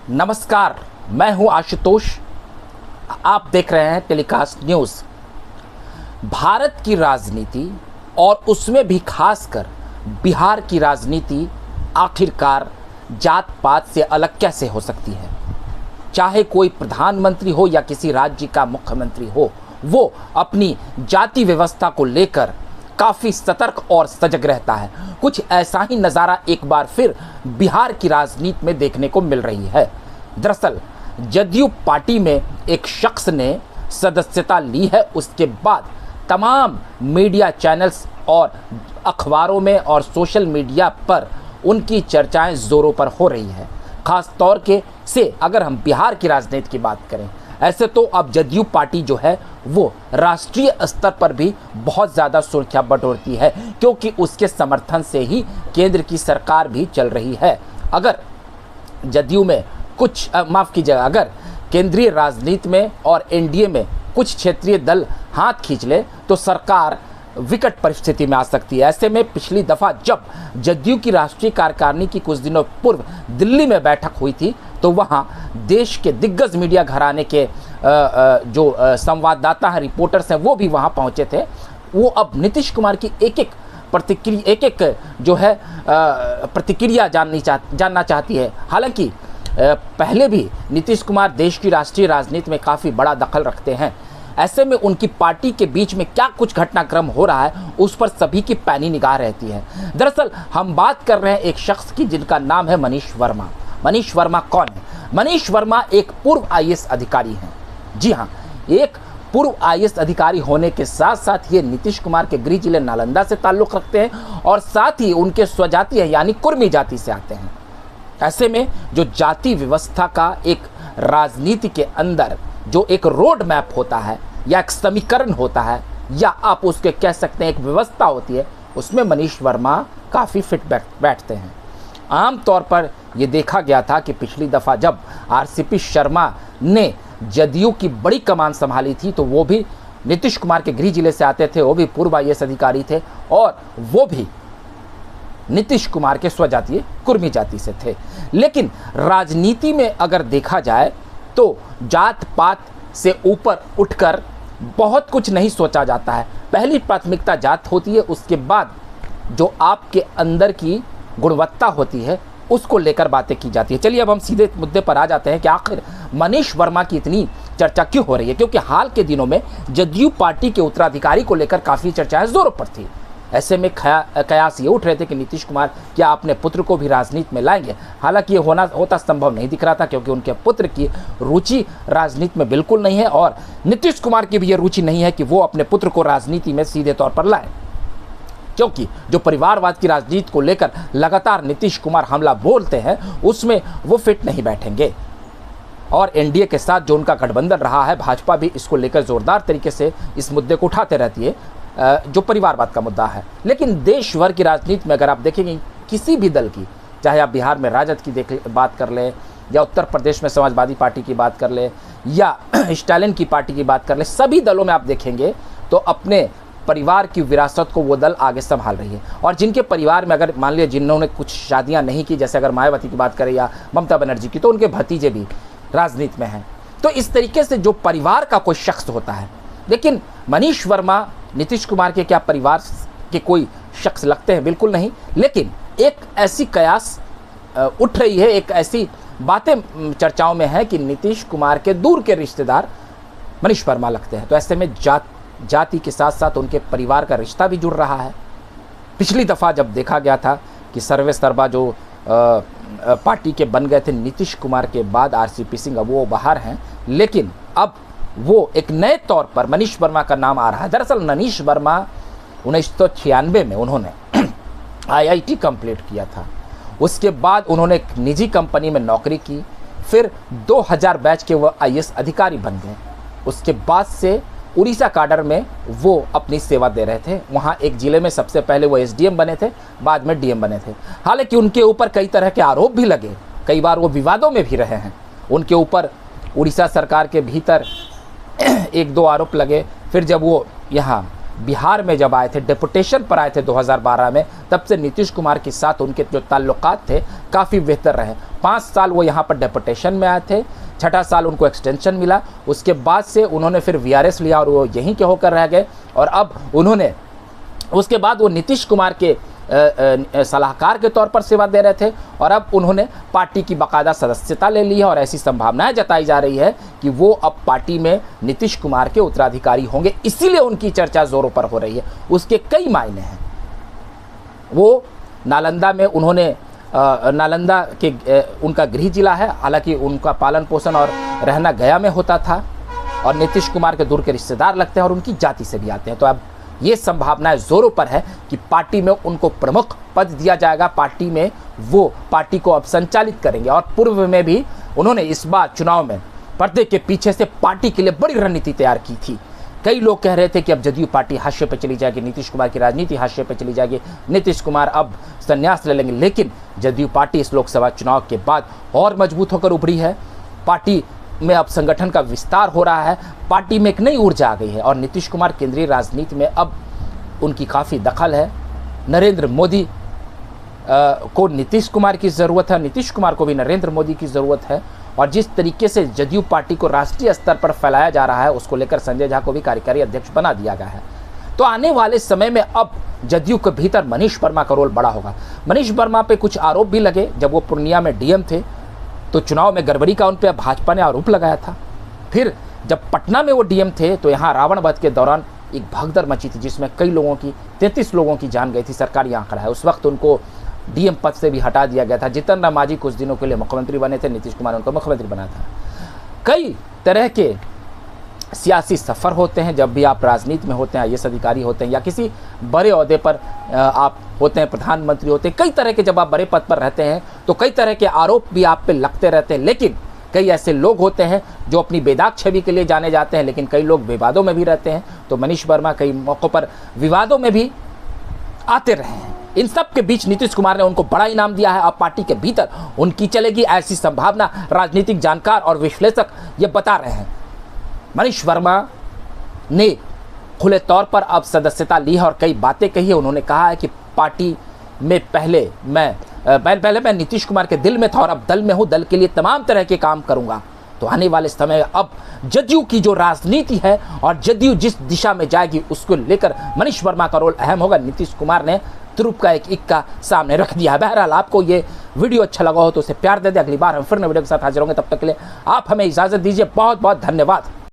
नमस्कार, मैं हूं आशुतोष। आप देख रहे हैं टेलीकास्ट न्यूज़। भारत की राजनीति और उसमें भी खासकर बिहार की राजनीति आखिरकार जात पात से अलग कैसे हो सकती है। चाहे कोई प्रधानमंत्री हो या किसी राज्य का मुख्यमंत्री हो, वो अपनी जाति व्यवस्था को लेकर काफ़ी सतर्क और सजग रहता है। कुछ ऐसा ही नज़ारा एक बार फिर बिहार की राजनीति में देखने को मिल रही है। दरअसल जदयू पार्टी में एक शख्स ने सदस्यता ली है, उसके बाद तमाम मीडिया चैनल्स और अखबारों में और सोशल मीडिया पर उनकी चर्चाएं ज़ोरों पर हो रही है। ख़ास तौर से अगर हम बिहार की राजनीति की बात करें, ऐसे तो अब जदयू पार्टी जो है वो राष्ट्रीय स्तर पर भी बहुत ज़्यादा सुर्खियां बटोरती है, क्योंकि उसके समर्थन से ही केंद्र की सरकार भी चल रही है। अगर जदयू में कुछ अगर केंद्रीय राजनीति में और एनडीए में कुछ क्षेत्रीय दल हाथ खींच ले तो सरकार विकट परिस्थिति में आ सकती है। ऐसे में पिछली दफ़ा जब जदयू की राष्ट्रीय कार्यकारिणी की कुछ दिनों पूर्व दिल्ली में बैठक हुई थी, तो वहाँ देश के दिग्गज मीडिया घराने के जो संवाददाता हैं, रिपोर्टर्स हैं, वो भी वहाँ पहुँचे थे। वो अब नीतीश कुमार की एक एक प्रतिक्रिया जानना चाहती है। हालांकि पहले भी नीतीश कुमार देश की राष्ट्रीय राजनीति में काफ़ी बड़ा दखल रखते हैं। ऐसे में उनकी पार्टी के बीच में क्या कुछ घटनाक्रम हो रहा है, उस पर सभी की पैनी निगाह रहती है। दरअसल हम बात कर रहे हैं एक शख्स की जिनका नाम है मनीष वर्मा। मनीष वर्मा कौन है? मनीष वर्मा एक पूर्व आईएएस अधिकारी हैं। जी हाँ, एक पूर्व आईएएस अधिकारी होने के साथ साथ ये नीतीश कुमार के गृह जिले नालंदा से ताल्लुक़ रखते हैं और साथ ही उनके स्वजाति है यानी कुर्मी जाति से आते हैं। ऐसे में जो जाति व्यवस्था का एक राजनीति के अंदर जो एक रोड मैप होता है या एक समीकरण होता है या आप उसके कह सकते हैं एक व्यवस्था होती है, उसमें मनीष वर्मा काफ़ी फिट बैठते हैं। आम तौर पर यह देखा गया था कि पिछली दफ़ा जब आरसीपी शर्मा ने जदयू की बड़ी कमान संभाली थी तो वो भी नीतीश कुमार के गृह जिले से आते थे, वो भी पूर्व आईएएस अधिकारी थे और वो भी नीतीश कुमार के स्वजातीय कुर्मी जाति से थे। लेकिन राजनीति में अगर देखा जाए तो जात पात से ऊपर उठकर बहुत कुछ नहीं सोचा जाता है। पहली प्राथमिकता जात होती है, उसके बाद जो आपके अंदर की गुणवत्ता होती है उसको लेकर बातें की जाती है। चलिए अब हम सीधे मुद्दे पर आ जाते हैं कि आखिर मनीष वर्मा की इतनी चर्चा क्यों हो रही है, क्योंकि हाल के दिनों में जदयू पार्टी के उत्तराधिकारी को लेकर काफ़ी चर्चाएं जोरों पर थी। ऐसे में कयास ये उठ रहे थे कि नीतीश कुमार क्या अपने पुत्र को भी राजनीति में लाएंगे। हालांकि ये होता संभव नहीं दिख रहा था, क्योंकि उनके पुत्र की रुचि राजनीति में बिल्कुल नहीं है और नीतीश कुमार की भी ये रुचि नहीं है कि वो अपने पुत्र को राजनीति में सीधे तौर पर लाएं, क्योंकि जो परिवारवाद की राजनीति को लेकर लगातार नीतीश कुमार हमला बोलते हैं उसमें वो फिट नहीं बैठेंगे। और एनडीए के साथ जो उनका गठबंधन रहा है, भाजपा भी इसको लेकर जोरदार तरीके से इस मुद्दे को उठाते रहती है, जो परिवारवाद का मुद्दा है। लेकिन देश भर की राजनीति में अगर आप देखेंगे किसी भी दल की, चाहे आप बिहार में राजद की बात कर लें या उत्तर प्रदेश में समाजवादी पार्टी की बात कर लें या स्टालिन की पार्टी की बात कर लें, सभी दलों में आप देखेंगे तो अपने परिवार की विरासत को वो दल आगे संभाल रही है। और जिनके परिवार में अगर मान लिया जिन्होंने कुछ शादियां नहीं की, जैसे अगर मायावती की बात करें या ममता बनर्जी की, तो उनके भतीजे भी राजनीति में हैं। तो इस तरीके से जो परिवार का कोई शख्स होता है, लेकिन मनीष वर्मा नीतीश कुमार के क्या परिवार के कोई शख्स लगते हैं? बिल्कुल नहीं। लेकिन एक ऐसी कयास उठ रही है, एक ऐसी बातें चर्चाओं में है कि नीतीश कुमार के दूर के रिश्तेदार मनीष वर्मा लगते हैं। तो ऐसे में जाति के साथ साथ उनके परिवार का रिश्ता भी जुड़ रहा है। पिछली दफ़ा जब देखा गया था कि सर्वे सर्वा जो पार्टी के बन गए थे नीतीश कुमार के बाद आरसीपी सिंह, अब वो बाहर हैं, लेकिन अब वो एक नए तौर पर मनीष वर्मा का नाम आ रहा है। दरअसल मनीष वर्मा 1996 में उन्होंने आईआईटी कंप्लीट किया था। उसके बाद उन्होंने एक निजी कंपनी में नौकरी की, फिर 2000 बैच के वो आईएएस अधिकारी बन गए। उसके बाद से उड़ीसा काडर में वो अपनी सेवा दे रहे थे। वहाँ एक ज़िले में सबसे पहले वो एसडीएम बने थे, बाद में डीएम बने थे। हालांकि उनके ऊपर कई तरह के आरोप भी लगे, कई बार वो विवादों में भी रहे हैं। उनके ऊपर उड़ीसा सरकार के भीतर एक दो आरोप लगे। फिर जब वो यहाँ बिहार में जब आए थे, डेपुटेशन पर आए थे 2012 में, तब से नीतीश कुमार के साथ उनके जो ताल्लुकात थे काफ़ी बेहतर रहे। 5 साल वो यहाँ पर डेपुटेशन में आए थे, 6ठा साल उनको एक्सटेंशन मिला, उसके बाद से उन्होंने फिर वीआरएस लिया और वो यहीं के होकर रह गए। और अब उन्होंने उसके बाद वो नीतीश कुमार के सलाहकार के तौर पर सेवा दे रहे थे और अब उन्होंने पार्टी की बाकायदा सदस्यता ले ली है और ऐसी संभावनाएं जताई जा रही है कि वो अब पार्टी में नीतीश कुमार के उत्तराधिकारी होंगे, इसीलिए उनकी चर्चा जोरों पर हो रही है। उसके कई मायने हैं। वो नालंदा में उन्होंने नालंदा के उनका गृह जिला है, हालांकि उनका पालन पोषण और रहना गया में होता था और नीतीश कुमार के दूर के रिश्तेदार लगते हैं और उनकी जाति से भी आते हैं। तो अब ये संभावनाएं जोरों पर है कि पार्टी में उनको प्रमुख पद दिया जाएगा, पार्टी में वो पार्टी को अब संचालित करेंगे। और पूर्व में भी उन्होंने इस बार चुनाव में पर्दे के पीछे से पार्टी के लिए बड़ी रणनीति तैयार की थी। कई लोग कह रहे थे कि अब जदयू पार्टी हाशिए पे चली जाएगी, नीतीश कुमार की राजनीति हाशिए पे चली जाएगी, नीतीश कुमार अब संन्यास ले लेंगे। लेकिन जदयू पार्टी इस लोकसभा चुनाव के बाद और मजबूत होकर उभरी है। पार्टी में अब संगठन का विस्तार हो रहा है, पार्टी में एक नई ऊर्जा आ गई है और नीतीश कुमार केंद्रीय राजनीति में अब उनकी काफ़ी दखल है। नरेंद्र मोदी को नीतीश कुमार की ज़रूरत है, नीतीश कुमार को भी नरेंद्र मोदी की ज़रूरत है। और जिस तरीके से जदयू पार्टी को राष्ट्रीय स्तर पर फैलाया जा रहा है, उसको लेकर संजय झा को भी कार्यकारी अध्यक्ष बना दिया गया है। तो आने वाले समय में अब जदयू के भीतर मनीष वर्मा का रोल बड़ा होगा। मनीष वर्मा पे कुछ आरोप भी लगे। जब वो पूर्णिया में डीएम थे तो चुनाव में गड़बड़ी का उन पर भाजपा ने आरोप लगाया था। फिर जब पटना में वो डीएम थे तो यहाँ रावण वध के दौरान एक भगदड़ मची थी जिसमें कई लोगों की 33 लोगों की जान गई थी, सरकारी आंकड़ा है। उस वक्त उनको डीएम पद से भी हटा दिया गया था। जीतन राम मांझी कुछ दिनों के लिए मुख्यमंत्री बने थे, नीतीश कुमार उनको मुख्यमंत्री बना था। कई तरह के सियासी सफ़र होते हैं जब भी आप राजनीति में होते हैं, आईएएस अधिकारी होते हैं या किसी बड़े ओहदे पर आप होते हैं, प्रधानमंत्री होते हैं। कई तरह के जब आप बड़े पद पर रहते हैं तो कई तरह के आरोप भी आप पे लगते रहते हैं। लेकिन कई ऐसे लोग होते हैं जो अपनी बेदाग छवि के लिए जाने जाते हैं, लेकिन कई लोग विवादों में भी रहते हैं। तो मनीष वर्मा कई मौक़ों पर विवादों में भी आते रहे हैं। इन सब के बीच नीतीश कुमार ने उनको बड़ा इनाम दिया है। अब पार्टी के भीतर उनकी चलेगी, ऐसी संभावना राजनीतिक जानकार और विश्लेषक ये बता रहे हैं। मनीष वर्मा ने खुले तौर पर अब सदस्यता ली है और कई बातें कही है। उन्होंने कहा है कि पार्टी में पहले मैं नीतीश कुमार के दिल में था और अब दल में हूँ, दल के लिए तमाम तरह के काम करूँगा। तो आने वाले समय अब जदयू की जो राजनीति है और जदयू जिस दिशा में जाएगी उसको लेकर मनीष वर्मा का रोल अहम होगा। नीतीश कुमार ने तुरुप का एक इक्का सामने रख दिया है। बहरहाल आपको ये वीडियो अच्छा लगा हो तो उसे प्यार दे दे। अगली बार हम फिर नए वीडियो के साथ हाजिर होंगे, तब तक के लिए आप हमें इजाज़त दीजिए। बहुत बहुत धन्यवाद।